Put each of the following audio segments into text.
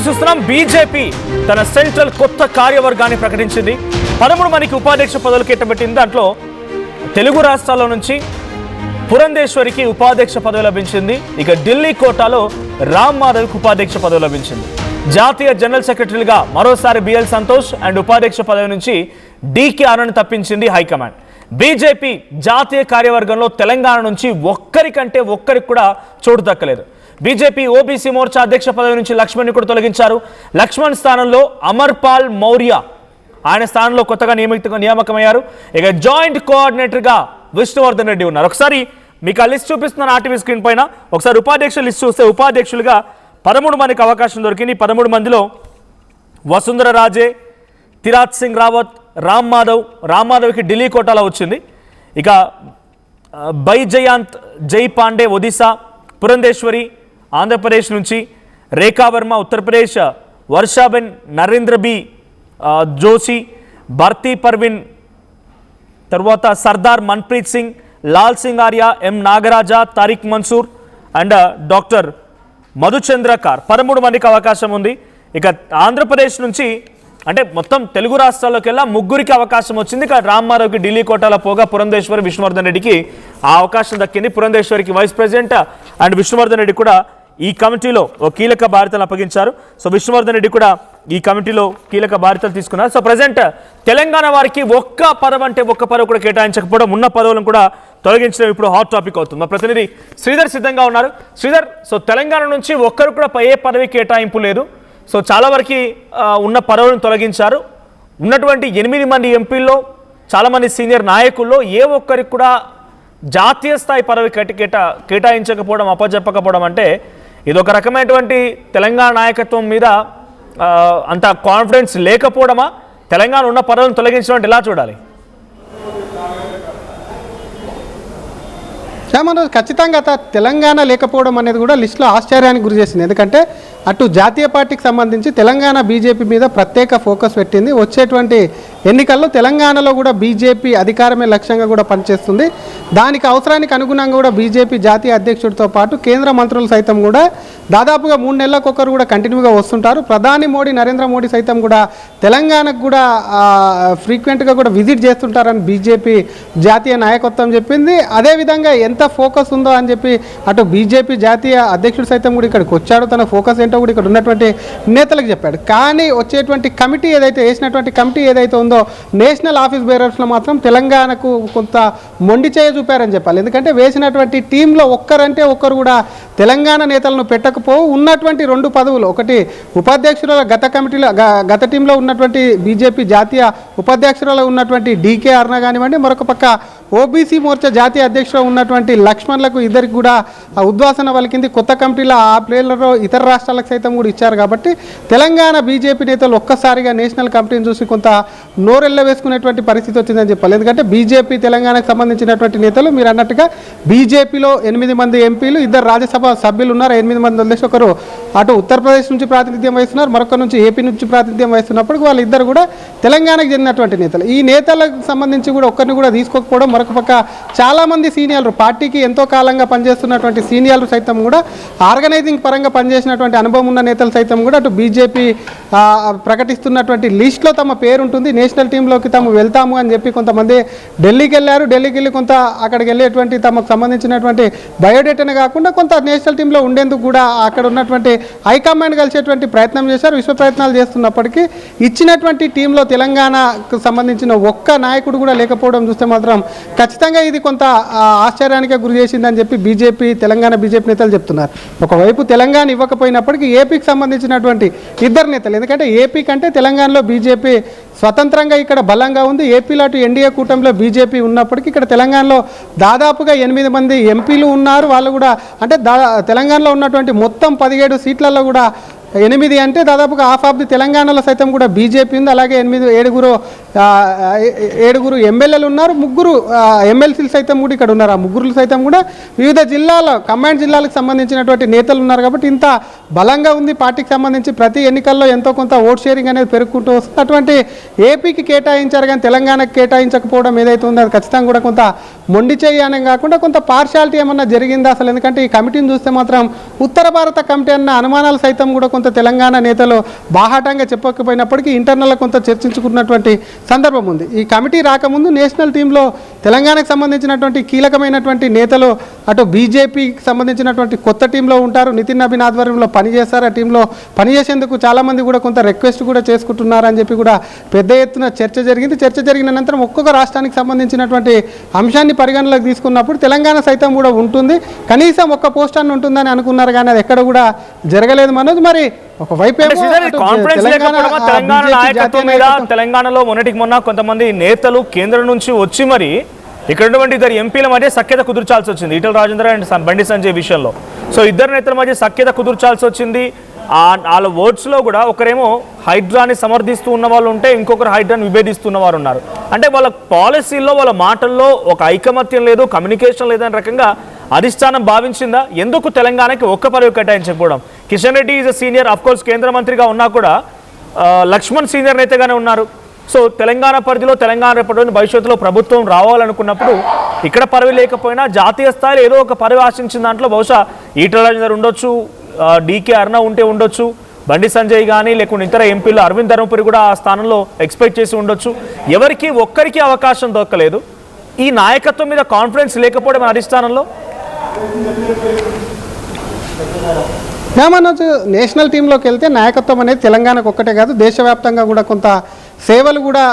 చూస్తున్నాం. బీజేపీ తన సెంట్రల్ కొత్త కార్యవర్గాన్ని ప్రకటించింది. 13 మందికి ఉపాధ్యక్ష పదవులు కేటాయించింది. దాంట్లో తెలుగు రాష్ట్రాల నుంచి పురంధేశ్వరికి ఉపాధ్యక్ష పదవి లభించింది. ఇక ఢిల్లీ కోటాలో రామ్ మాధవ్కి ఉపాధ్యక్ష పదవి లభించింది. జాతీయ జనరల్ సెక్రటరీగా మరోసారి బిఎల్ సంతోష్ అండ్ ఉపాధ్యక్ష పదవి నుంచి డీకే ఆర్ను తప్పించింది హైకమాండ్. బీజేపీ జాతీయ కార్యవర్గంలో తెలంగాణ నుంచి ఒక్కరికి కూడా చోటు దక్కలేదు. బీజేపీ ఓబీసీ మోర్చా అధ్యక్ష పదవి నుంచి లక్ష్మణ్ కూడా తొలగించారు. లక్ష్మణ్ స్థానంలో అమర్పాల్ మౌర్య ఆయన స్థానంలో కొత్తగా నియామకమయ్యారు. ఇక జాయింట్ కోఆర్డినేటర్గా విష్ణువర్ధన్ రెడ్డి ఉన్నారు. ఒకసారి మీకు ఆ లిస్ట్ చూపిస్తున్నాను ఆర్టీవీ స్క్రీన్ పైన. ఒకసారి ఉపాధ్యక్షుల లిస్ట్ చూస్తే ఉపాధ్యక్షులుగా 13 మందికి అవకాశం దొరికింది. 13 మందిలో వసుంధర రాజే, తిరాత్ సింగ్ రావత్, రామ్ మాధవ్కి ఢిల్లీ కోటాలో వచ్చింది. ఇక బైజయంత్ జై పాండే ఒడిశా, పురంధేశ్వరి ఆంధ్రప్రదేశ్ నుంచి, రేఖా వర్మ ఉత్తరప్రదేశ్, వర్షాబెన్ నరేంద్ర బి జోషి, భర్తీ పర్వీన్, తర్వాత సర్దార్ మన్ప్రీత్ సింగ్, లాల్ సింగ్ ఆర్య, ఎం నాగరాజా, తారిక్ మన్సూర్ అండ్ డాక్టర్ మధుచంద్రకార్ 13 మందికి అవకాశం ఉంది. ఇక ఆంధ్రప్రదేశ్ నుంచి అంటే మొత్తం తెలుగు రాష్ట్రాల్లోకి వెళ్ళా 3 అవకాశం వచ్చింది. ఇక రామ్ మాధవ్కి ఢిల్లీ కోటాలో పోగా పురంధేశ్వరి, విష్ణువర్ధన్ రెడ్డికి ఆ అవకాశం దక్కింది. పురంధేశ్వరికి vice president and Vishnuvardhan Reddy కూడా ఈ కమిటీలో ఓ కీలక బాధ్యతలు అప్పగించారు. సో విష్ణువర్ధన్ రెడ్డి కూడా ఈ కమిటీలో కీలక బాధ్యతలు తీసుకున్నారు. సో ప్రజెంట్ తెలంగాణ వారికి ఒక్క పదవి కూడా కేటాయించకపోవడం, ఉన్న పదవులను కూడా తొలగించడం ఇప్పుడు హాట్ టాపిక్ అవుతుంది. మా ప్రతినిధి శ్రీధర్ సిద్ధంగా ఉన్నారు. శ్రీధర్, సో తెలంగాణ నుంచి ఒక్కరు కూడా ఏ పదవి కేటాయింపు లేదు. సో చాలా వరకు ఉన్న పదవులను తొలగించారు. ఉన్నటువంటి 8 మంది ఎంపీల్లో చాలామంది సీనియర్ నాయకుల్లో ఏ ఒక్కరికి కూడా జాతీయ స్థాయి పదవి కేటాయించకపోవడం, అప్పచెప్పకపోవడం అంటే ఇది ఒక రకమైనటువంటి తెలంగాణ నాయకత్వం మీద అంత కాన్ఫిడెన్స్ లేకపోవడమా? తెలంగాణ ఉన్న పదవులను తొలగించడం అంటే ఎలా చూడాలి? మనోజ్, ఖచ్చితంగా తెలంగాణ లేకపోవడం అనేది కూడా లిస్టులో ఆశ్చర్యానికి గురి చేసింది. ఎందుకంటే అటు జాతీయ పార్టీకి సంబంధించి తెలంగాణ బీజేపీ మీద ప్రత్యేక ఫోకస్ పెట్టింది. వచ్చేటువంటి ఎన్నికల్లో తెలంగాణలో కూడా బీజేపీ అధికారమే లక్ష్యంగా కూడా పనిచేస్తుంది. దానికి అవసరానికి అనుగుణంగా కూడా బీజేపీ జాతీయ అధ్యక్షుడితో పాటు కేంద్ర మంత్రులు సైతం కూడా దాదాపుగా 3 నెలలకొకరు కూడా కంటిన్యూగా వస్తుంటారు. ప్రధాని నరేంద్ర మోడీ సైతం కూడా తెలంగాణకు కూడా ఫ్రీక్వెంట్గా కూడా విజిట్ చేస్తుంటారని బీజేపీ జాతీయ నాయకత్వం చెప్పింది. అదేవిధంగా ఎంత ఫోకస్ ఉందో అని చెప్పి అటు బీజేపీ జాతీయ అధ్యక్షుడు సైతం కూడా ఇక్కడికి వచ్చాడు. తన ఫోకస్ ఏంటో కూడా ఇక్కడ ఉన్నటువంటి నేతలకు చెప్పాడు. కానీ వచ్చేటువంటి కమిటీ వేసినటువంటి కమిటీ ఏదైతే ఉందో నేషనల్ ఆఫీస్ బేరర్స్లో మాత్రం తెలంగాణకు కొంత మొండి చేయ చూపారని చెప్పాలి. ఎందుకంటే వేసినటువంటి టీంలో ఒక్కరు కూడా తెలంగాణ నేతలను పెట్టకపోవు. ఉన్నటువంటి 2 పదవులు, ఒకటి ఉపాధ్యక్షురాల గత టీంలో ఉన్నటువంటి బీజేపీ జాతీయ ఉపాధ్యక్షురాలు ఉన్నటువంటి డీకే అర్ణ కానివ్వండి, మరొక పక్క ఓబీసీ మోర్చా జాతీయ అధ్యక్షుడు ఉన్నటువంటి లక్ష్మణ్లకు ఇద్దరికి కూడా ఉద్వాసన పలికింది. కొత్త కమిటీలో ఆ ప్లేయర్లలో ఇతర రాష్ట్రాలకు సైతం కూడా ఇచ్చారు. కాబట్టి తెలంగాణ బీజేపీ నేతలు ఒక్కసారిగా నేషనల్ కమిటీని చూసి కొంత నోరెళ్ళ వేసుకునేటువంటి పరిస్థితి వచ్చిందని చెప్పాలి. ఎందుకంటే బీజేపీ తెలంగాణకు సంబంధించినటువంటి నేతలు మీరు అన్నట్టుగా బీజేపీలో 8 మంది ఎంపీలు, 2 రాజ్యసభ సభ్యులు ఉన్నారు. 8 మంది వదిలేసి ఒకరు అటు ఉత్తరప్రదేశ్ నుంచి ప్రాతినిధ్యం వహిస్తున్నారు, మరొక నుంచి ఏపీ నుంచి ప్రాతినిధ్యం వహిస్తున్నప్పటికీ వాళ్ళిద్దరు కూడా తెలంగాణకు చెందినటువంటి నేతలు. ఈ నేతలకు సంబంధించి కూడా ఒక్కరిని కూడా తీసుకోకపోవడం, మరొక పక్క చాలామంది సీనియర్లు పార్టీకి ఎంతో కాలంగా పనిచేస్తున్నటువంటి సీనియర్లు సైతం కూడా ఆర్గనైజింగ్ పరంగా పనిచేసినటువంటి అనుభవం ఉన్న నేతలు సైతం కూడా అటు బీజేపీ ప్రకటిస్తున్నటువంటి లిస్టులో తమ పేరు ఉంటుంది. నేషనల్ టీంలోకి తాము వెళ్తాము అని చెప్పి కొంతమంది ఢిల్లీకి వెళ్ళారు. ఢిల్లీకి వెళ్ళి కొంత అక్కడికి వెళ్ళేటువంటి తమకు సంబంధించినటువంటి బయోడేటానే కాకుండా కొంత నేషనల్ టీంలో ఉండేందుకు కూడా అక్కడ ఉన్నటువంటి హైకమాండ్ కలిసేటువంటి ప్రయత్నం చేశారు. విశ్వ ప్రయత్నాలు చేస్తున్నప్పటికీ ఇచ్చినటువంటి టీంలో తెలంగాణకు సంబంధించిన ఒక్క నాయకుడు కూడా లేకపోవడం చూస్తే మాత్రం ఖచ్చితంగా ఇది కొంత ఆశ్చర్యానికి గురి చేసిందని చెప్పి తెలంగాణ బీజేపీ నేతలు చెప్తున్నారు. ఒకవైపు తెలంగాణ ఇవ్వకపోయినప్పటికీ ఏపీకి సంబంధించినటువంటి 2 నేతలు, ఎందుకంటే ఏపీ కంటే తెలంగాణలో బీజేపీ స్వతంత్రంగా ఇక్కడ బలంగా ఉంది. ఏపీలో అటు ఎన్డీఏ కూటమిలో బీజేపీ ఉన్నప్పటికీ ఇక్కడ తెలంగాణలో దాదాపుగా 8 మంది ఎంపీలు ఉన్నారు. వాళ్ళు కూడా అంటే తెలంగాణలో ఉన్నటువంటి మొత్తం 17 సీట్లలో కూడా 8 అంటే దాదాపుగా హాఫ్ ఆఫ్ ది తెలంగాణలో సైతం కూడా బీజేపీ ఉంది. అలాగే 7 ఎమ్మెల్యేలు ఉన్నారు, 3 ఎమ్మెల్సీలు సైతం కూడా ఇక్కడ ఉన్నారు. ఆ 3 సైతం కూడా వివిధ జిల్లాల కమాండ్ జిల్లాలకు సంబంధించినటువంటి నేతలు ఉన్నారు. కాబట్టి ఇంత బలంగా ఉంది పార్టీకి సంబంధించి. ప్రతి ఎన్నికల్లో ఎంతో కొంత ఓట్ షేరింగ్ అనేది పెరుగుకుంటూ వస్తుంది. అటువంటి ఏపీకి కేటాయించారు కానీ తెలంగాణకు కేటాయించకపోవడం ఏదైతే ఉందో అది ఖచ్చితంగా కూడా కొంత మొండి చేయనే కాకుండా కొంత పార్షాలిటీ ఏమన్నా జరిగిందా అసలు? ఎందుకంటే ఈ కమిటీని చూస్తే మాత్రం ఉత్తర భారత కమిటీ అన్న అనుమానాలు సైతం కూడా కొంత కొంత తెలంగాణ నేతలు బాహాటంగా చెప్పకపోయినప్పటికీ ఇంటర్నల్గా కొంత చర్చించుకున్నటువంటి సందర్భం ఉంది. ఈ కమిటీ రాకముందు నేషనల్ టీంలో తెలంగాణకు సంబంధించినటువంటి కీలకమైనటువంటి నేతలు అటు బీజేపీకి సంబంధించినటువంటి కొత్త టీంలో ఉంటారు, నితిన్ నబీన్ ఆధ్వర్యంలో పనిచేస్తారు. ఆ టీంలో పనిచేసేందుకు చాలామంది కూడా కొంత రిక్వెస్ట్ కూడా చేసుకుంటున్నారని చెప్పి కూడా పెద్ద ఎత్తున చర్చ జరిగింది. చర్చ జరిగిన అనంతరం ఒక్కొక్క రాష్ట్రానికి సంబంధించినటువంటి అంశాన్ని పరిగణలోకి తీసుకున్నప్పుడు తెలంగాణ సైతం కూడా ఉంటుంది, కనీసం ఒక్క పోస్ట్ అన్న ఉంటుందని అనుకున్నారు, కానీ అది ఎక్కడ కూడా జరగలేదు మనోజ్. మరి ఒకవైపు తెలంగాణలో మొన్నటికి మొన్న కొంతమంది నేతలు కేంద్రం నుంచి వచ్చి మరి ఇక్కడ ఉన్నటువంటి ఇద్దరు ఎంపీల మధ్య సఖ్యత కుదుర్చాల్సి వచ్చింది, ఈటల రాజేందర్ అండ్ బండి సంజయ్ విషయంలో. సో ఇద్దరు నేతల మధ్య సఖ్యత కుదుర్చాల్సి వచ్చింది. వాళ్ళ వర్డ్స్లో కూడా ఒకరేమో హైడ్రాని సమర్థిస్తూ ఉన్న వాళ్ళు ఉంటే ఇంకొకరు హైడ్రాని విభేదిస్తున్న వారు ఉన్నారు. అంటే వాళ్ళ పాలసీల్లో వాళ్ళ మాటల్లో ఒక ఐకమత్యం లేదు, కమ్యూనికేషన్ లేదనే రకంగా అధిష్టానం భావించిందా? ఎందుకు తెలంగాణకి ఒక్క పదవి కేటాయించకపోవడం? Kishan Reddy is a senior, of course కేంద్ర మంత్రిగా ఉన్నా కూడా లక్ష్మణ్ సీనియర్ నేతగానే ఉన్నారు. సో తెలంగాణ పరిధిలో తెలంగాణ రేపటి భవిష్యత్తులో ప్రభుత్వం రావాలనుకున్నప్పుడు ఇక్కడ పదవి లేకపోయినా జాతీయ స్థాయిలో ఏదో ఒక పదవి ఆశించిన దాంట్లో బహుశా ఈటల రాజేందర్ ఉండొచ్చు, డీకే అరుణ ఉంటే ఉండొచ్చు, బండి సంజయ్ కానీ లేకుంటే ఇతర ఎంపీలు అరవింద్ ధర్మపురి కూడా ఆ స్థానంలో ఎక్స్పెక్ట్ చేసి ఉండొచ్చు. ఎవరికి ఒక్కరికి అవకాశం దొరకలేదు. ఈ నాయకత్వం మీద కాన్ఫిడెన్స్ లేకపోవడం అధిష్టానంలో. మనోజ్, నేషనల్ టీంలోకి వెళ్తే నాయకత్వం అనేది తెలంగాణకు ఒక్కటే కాదు, దేశవ్యాప్తంగా కూడా కొంత సేవలు కూడా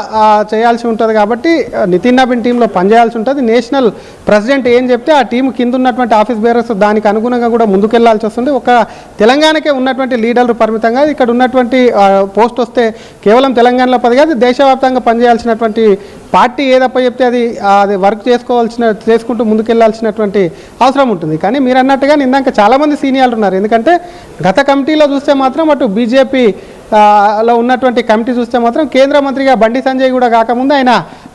చేయాల్సి ఉంటుంది. కాబట్టి నితిన్ నబీన్ టీంలో పనిచేయాల్సి ఉంటుంది. నేషనల్ ప్రెసిడెంట్ ఏం చెప్తే ఆ టీం కింద ఉన్నటువంటి ఆఫీస్ బేరర్స్ దానికి అనుగుణంగా కూడా ముందుకెళ్లాల్సి వస్తుంది. ఒక తెలంగాణకే ఉన్నటువంటి లీడర్లు పరిమితంగా ఇక్కడ ఉన్నటువంటి పోస్ట్ వస్తే కేవలం తెలంగాణలో పది కాదు, దేశవ్యాప్తంగా పనిచేయాల్సినటువంటి పార్టీ ఏదప్ప చెప్తే అది వర్క్ చేసుకుంటూ ముందుకెళ్లాల్సినటువంటి అవసరం ఉంటుంది. కానీ మీరు అన్నట్టుగా ఇందాక చాలామంది సీనియర్లు ఉన్నారు. ఎందుకంటే గత కమిటీలో చూస్తే మాత్రం అటు బీజేపీ లో ఉన్నటువంటి కమిటీ చూస్తే మాత్రం కేంద్ర మంత్రిగా బండి సంజయ్ కూడా కాకముందు ఆయన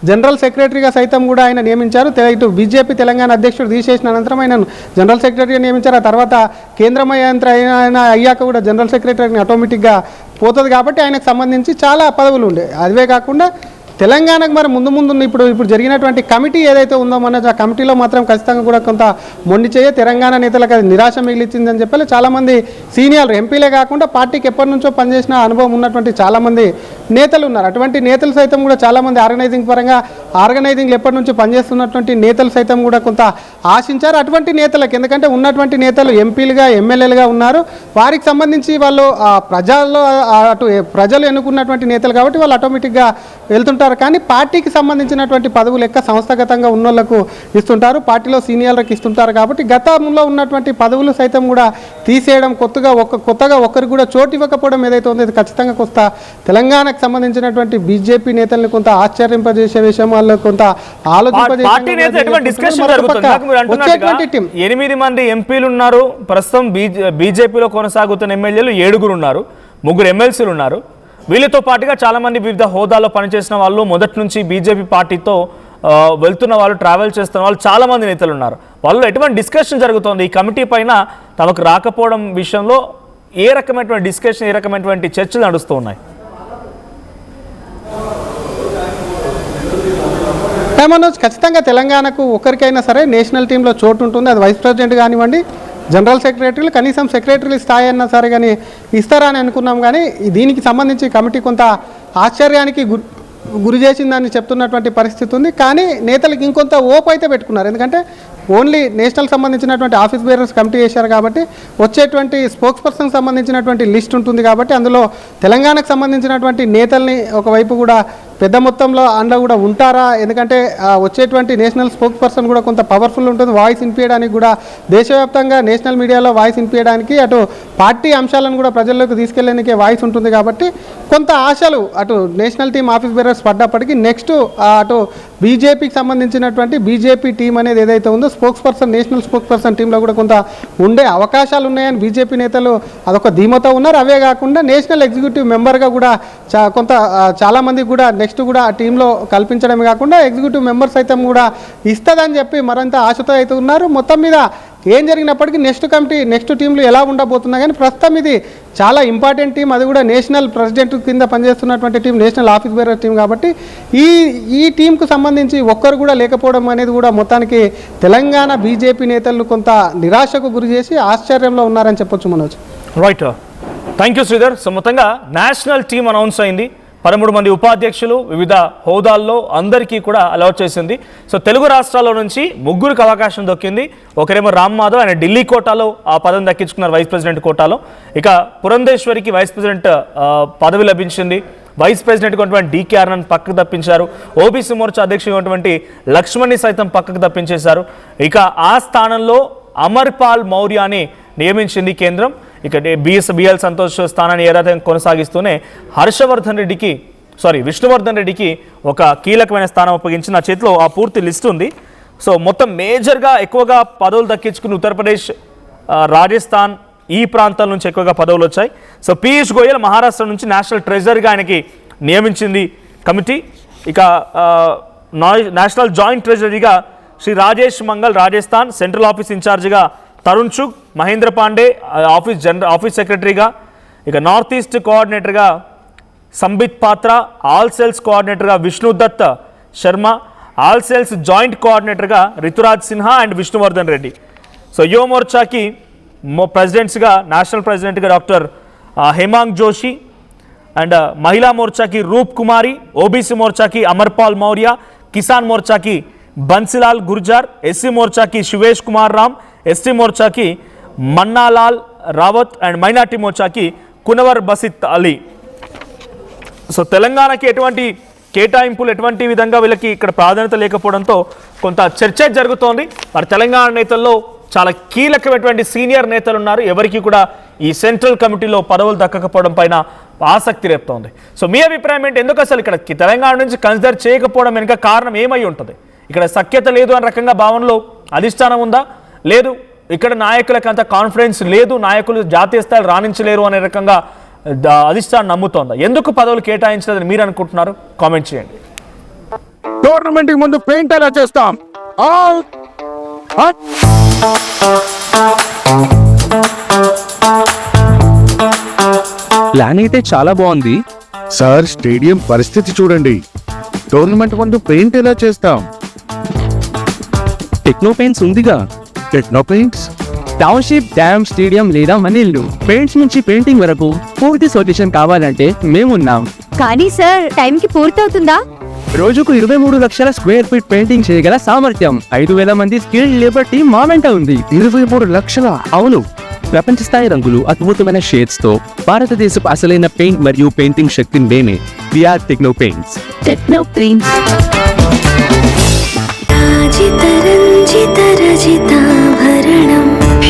జనరల్ సెక్రటరీగా సైతం కూడా ఆయన నియమించారు. ఇటు బీజేపీ తెలంగాణ అధ్యక్షుడు తీసేసిన అనంతరం ఆయన జనరల్ సెక్రటరీగా నియమించారు. ఆ తర్వాత కేంద్ర మంత్రి ఆయన అయ్యాక కూడా జనరల్ సెక్రటరీని ఆటోమేటిక్గా పోతుంది. కాబట్టి ఆయనకు సంబంధించి చాలా పదవులు ఉండే. అదే కాకుండా తెలంగాణకు మరి ముందు ఇప్పుడు జరిగినటువంటి కమిటీ ఏదైతే ఉందో మన ఆ కమిటీలో మాత్రం ఖచ్చితంగా కూడా కొంత మొండి చేయ తెలంగాణ నేతలకు అది నిరాశ మిగిలిచ్చిందని చెప్పి చాలామంది సీనియర్లు ఎంపీలే కాకుండా పార్టీకి ఎప్పటి నుంచో పనిచేసిన అనుభవం ఉన్నటువంటి చాలామంది నేతలు ఉన్నారు. అటువంటి నేతలు సైతం కూడా చాలామంది ఆర్గనైజింగ్లు ఎప్పటి నుంచి పనిచేస్తున్నటువంటి నేతలు సైతం కూడా కొంత ఆశించారు. అటువంటి నేతలకు, ఎందుకంటే ఉన్నటువంటి నేతలు ఎంపీలుగా ఎమ్మెల్యేలుగా ఉన్నారు, వారికి సంబంధించి వాళ్ళు ప్రజలు ఎన్నుకున్నటువంటి నేతలు కాబట్టి వాళ్ళు ఆటోమేటిక్గా వెళ్తుంటారు. కానీ పార్టీకి సంబంధించినటువంటి పదవులు లెక్క సంస్థాగతంగా ఉన్నోళ్లకు ఇస్తుంటారు, పార్టీలో సీనియర్లకు ఇస్తుంటారు. కాబట్టి గతంలో ఉన్నటువంటి పదవులు సైతం కూడా తీసేయడం, కొత్తగా ఒకరికి కూడా చోటు ఇవ్వకపోవడం ఏదైతే ఉందో ఇది ఖచ్చితంగా కొంత తెలంగాణకు సంబంధించినటువంటి బీజేపీ నేతల్ని కొంత ఆశ్చర్యింపజేసే విషయం, వాళ్ళు కొంత ఆలోచింపజేసే 8 మంది ఎంపీలు ఉన్నారు. ప్రస్తుతం బీజేపీలో కొనసాగుతున్న ఎమ్మెల్యేలు 7 ఉన్నారు, 3 ఎమ్మెల్సీలు ఉన్నారు. వీళ్ళతో పాటుగా చాలామంది వివిధ హోదాలో పనిచేసిన వాళ్ళు, మొదటి నుంచి బీజేపీ పార్టీతో వెళ్తున్న వాళ్ళు, ట్రావెల్ చేస్తున్న వాళ్ళు చాలామంది నేతలు ఉన్నారు. వాళ్ళు ఎటువంటి డిస్కషన్ జరుగుతోంది ఈ కమిటీ పైన తమకు రాకపోవడం విషయంలో? ఏ రకమైనటువంటి డిస్కషన్, ఏ రకమైనటువంటి చర్చలు నడుస్తూ ఉన్నాయి? మనోజ్, ఖచ్చితంగా తెలంగాణకు ఒకరికైనా సరే నేషనల్ టీంలో చోటు ఉంటుంది. అది వైస్ ప్రెసిడెంట్ కానివ్వండి, జనరల్ సెక్రటరీలు, కనీసం సెక్రటరీలు స్థాయి అన్నా సరే కానీ ఇస్తారని అనుకున్నాం. కానీ దీనికి సంబంధించి కమిటీ కొంత ఆశ్చర్యానికి గురి చేసిందని చెప్తున్నటువంటి పరిస్థితి ఉంది. కానీ నేతలకు ఇంకొంత ఓపు అయితే పెట్టుకున్నారు. ఎందుకంటే ఓన్లీ నేషనల్ సంబంధించినటువంటి ఆఫీస్ బేరర్స్ కమిటీ చేశారు కాబట్టి వచ్చేటువంటి స్పోక్స్ పర్సన్కి సంబంధించినటువంటి లిస్ట్ ఉంటుంది. కాబట్టి అందులో తెలంగాణకు సంబంధించినటువంటి నేతల్ని ఒకవైపు కూడా పెద్ద మొత్తంలో అండగా కూడా ఉంటారా? ఎందుకంటే వచ్చేటువంటి నేషనల్ స్పోక్స్ పర్సన్ కూడా కొంత పవర్ఫుల్ ఉంటుంది, వాయిస్ వినిపించడానికి కూడా, దేశవ్యాప్తంగా నేషనల్ మీడియాలో వాయిస్ వినిపించడానికి, అటు పార్టీ అంశాలను కూడా ప్రజల్లోకి తీసుకెళ్లేందుకే వాయిస్ ఉంటుంది. కాబట్టి కొంత ఆశలు అటు నేషనల్ టీం ఆఫీస్ బేరర్స్ పడ్డప్పటికీ నెక్స్ట్ అటు బీజేపీకి సంబంధించినటువంటి బీజేపీ టీం అనేది ఏదైతే ఉందో spokesperson, national spokesperson టీంలో కూడా కొంత ఉండే అవకాశాలు ఉన్నాయని బీజేపీ నేతలు అదొక ధీమతో ఉన్నారు. అవే కాకుండా నేషనల్ ఎగ్జిక్యూటివ్ మెంబర్గా కూడా కొంత చాలామంది కూడా నెక్స్ట్ కూడా ఆ టీంలో కల్పించడమే కాకుండా ఎగ్జిక్యూటివ్ మెంబర్స్ అయితే కూడా ఇస్తుందని చెప్పి మరింత ఆశతో అయితే ఉన్నారు. మొత్తం మీద ఏం జరిగినప్పటికీ నెక్స్ట్ టీంలు ఎలా ఉండబోతున్నా కానీ ప్రస్తుతం ఇది చాలా ఇంపార్టెంట్ టీం, అది కూడా నేషనల్ ప్రెసిడెంట్ కింద పనిచేస్తున్నటువంటి team, national office bearer team. కాబట్టి ఈ టీంకు సంబంధించి ఒక్కరు కూడా లేకపోవడం అనేది కూడా మొత్తానికి తెలంగాణ బీజేపీ నేతలు కొంత నిరాశకు గురి చేసి ఆశ్చర్యంలో ఉన్నారని చెప్పొచ్చు Manoj. Right. Thank you Sridhar. So మొత్తంగా నేషనల్ టీమ్ అనౌన్స్ అయింది. 13 మంది ఉపాధ్యక్షులు వివిధ హోదాల్లో అందరికీ కూడా అలౌట్ చేసింది. సో తెలుగు రాష్ట్రాల్లో నుంచి 3కి అవకాశం దొక్కింది. ఒకరేమో రామ్ మాధవ్, ఆయన ఢిల్లీ కోటాలో ఆ పదవి దక్కించుకున్నారు, వైస్ ప్రెసిడెంట్ కోటాలో. ఇక పురంధేశ్వరికి వైస్ ప్రెసిడెంట్ పదవి లభించింది. వైస్ ప్రెసిడెంట్గా ఉన్నటువంటి డీకే ఆర్ఎన్ పక్కకు తప్పించారు. ఓబీసీ మోర్చా అధ్యక్షుడిగా ఉన్నటువంటి లక్ష్మణ్ని సైతం పక్కకు తప్పించేశారు. ఇక ఆ స్థానంలో అమర్పాల్ మౌర్యాని నియమించింది కేంద్రం. ఇక బిఎల్ సంతోష్ స్థానాన్ని ఏదైతే కొనసాగిస్తూనే విష్ణువర్ధన్ రెడ్డికి ఒక కీలకమైన స్థానం అప్పగించి నా చేతిలో ఆ పూర్తి లిస్ట్ ఉంది. సో మొత్తం మేజర్గా ఎక్కువగా పదవులు దక్కించుకుని ఉత్తరప్రదేశ్, రాజస్థాన్ ఈ ప్రాంతాల నుంచి ఎక్కువగా పదవులు వచ్చాయి. సో పీయూష్ గోయల్ మహారాష్ట్ర నుంచి నేషనల్ ట్రెజరీగా ఆయనకి నియమించింది కమిటీ. ఇక నేషనల్ జాయింట్ ట్రెజరీగా శ్రీ రాజేష్ మంగల్ రాజస్థాన్, సెంట్రల్ ఆఫీస్ ఇన్ఛార్జిగా తరుణ్ చుగ్, మహేంద్ర పాండే ఆఫీస్ సెక్రటరీగా, ఇక నార్త్ ఈస్ట్ కోఆర్డినేటర్గా సంబిత్ పాత్ర, ఆల్ సెల్స్ కోఆర్డినేటర్గా Vishnudutt Sharma, all cells joint కోఆర్డినేటర్గా రితురాజ్ సిన్హా అండ్ విష్ణువర్ధన్ రెడ్డి. సో యువ మోర్చాకి ప్రెసిడెంట్స్గా నేషనల్ ప్రెసిడెంట్గా డాక్టర్ హేమాంగ్ జోషి, అండ్ మహిళా మోర్చాకి రూప్ కుమారి, ఓబీసీ మోర్చాకి అమర్పాల్ మౌర్య, కిసాన్ మోర్చాకి బన్సిలాల్ గుర్జార్, ఎస్సీ మోర్చాకి శివేష్ కుమార్ రామ్, ఎస్టీ మోర్చాకి మన్నాలాల్ రావత్ అండ్ మైనార్టీ మోర్చాకి కునవర్ బసిత్ అలీ. సో తెలంగాణకి ఎటువంటి కేటాయింపులు, ఎటువంటి విధంగా వీళ్ళకి ఇక్కడ ప్రాధాన్యత లేకపోవడంతో కొంత చర్చ జరుగుతోంది. మరి తెలంగాణ నేతల్లో చాలా కీలకమైనటువంటి సీనియర్ నేతలు ఉన్నారు. ఎవరికి కూడా ఈ సెంట్రల్ కమిటీలో పదవులు దక్కకపోవడం పైన ఆసక్తి రేపుతోంది. సో మీ అభిప్రాయం ఏంటి? ఎందుకు అసలు ఇక్కడ తెలంగాణ నుంచి కన్సిడర్ చేయకపోవడం వెనుక కారణం ఏమై ఉంటుంది? ఇక్కడ సఖ్యత లేదు అనే రకంగా భావనలో అధిష్టానం ఉందా? లేదు, ఇక్కడ నాయకులకు అంత కాన్ఫిడెన్స్ లేదు, నాయకులు జాతీయ స్థాయిలో రాణించలేరు అనే రకంగా అధిష్టానం నమ్ముతోందా? ఎందుకు పదవులు కేటాయించలేదని మీరు అనుకుంటున్నారు? కామెంట్ చేయండి. టోర్నమెంట్ కి ముందు పెయింట్ ఎలా చేస్తాం? ప్లాన్ అయితే చాలా బాగుంది సార్, స్టేడియం పరిస్థితి చూడండి. టోర్నమెంట్ ముందు పెయింట్ ఎలా చేస్తాం? టెక్నో పెయింట్స్ ఉందిగా. Techno paints, township, dam, stadium లేదా మనీళ్ళు, పెయింట్స్ నుంచి పెయింటింగ్ వరకు పూర్తి సొల్యూషన్ కావాలంటే మేమున్నాం. కానీ సార్, టైంకి పూర్తవుతుందా? రోజుకు 23 లక్షల స్క్వేర్ ఫీట్ పెయింటింగ్ చేయగల సామర్థ్యం, 5,000 మంది స్కిల్డ్ లేబర్ టీమ్ మా వెంట ఉంది. 23 లక్షల? అవును, ప్రపంచ స్థాయి రంగులు, అద్భుతమైన షేడ్స్ తో భారతదేశపు అసలైన పెయింట్ మరియు పెయింటింగ్ శక్తిని మేమే. We are Techno Paints. Techno Paints.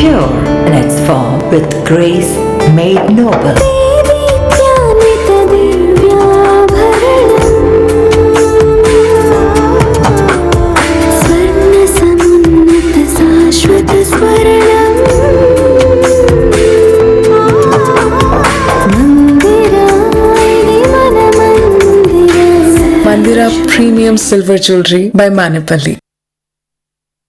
Pure in its form with grace made noble. Mandira Premium Silver Jewelry by Manipali.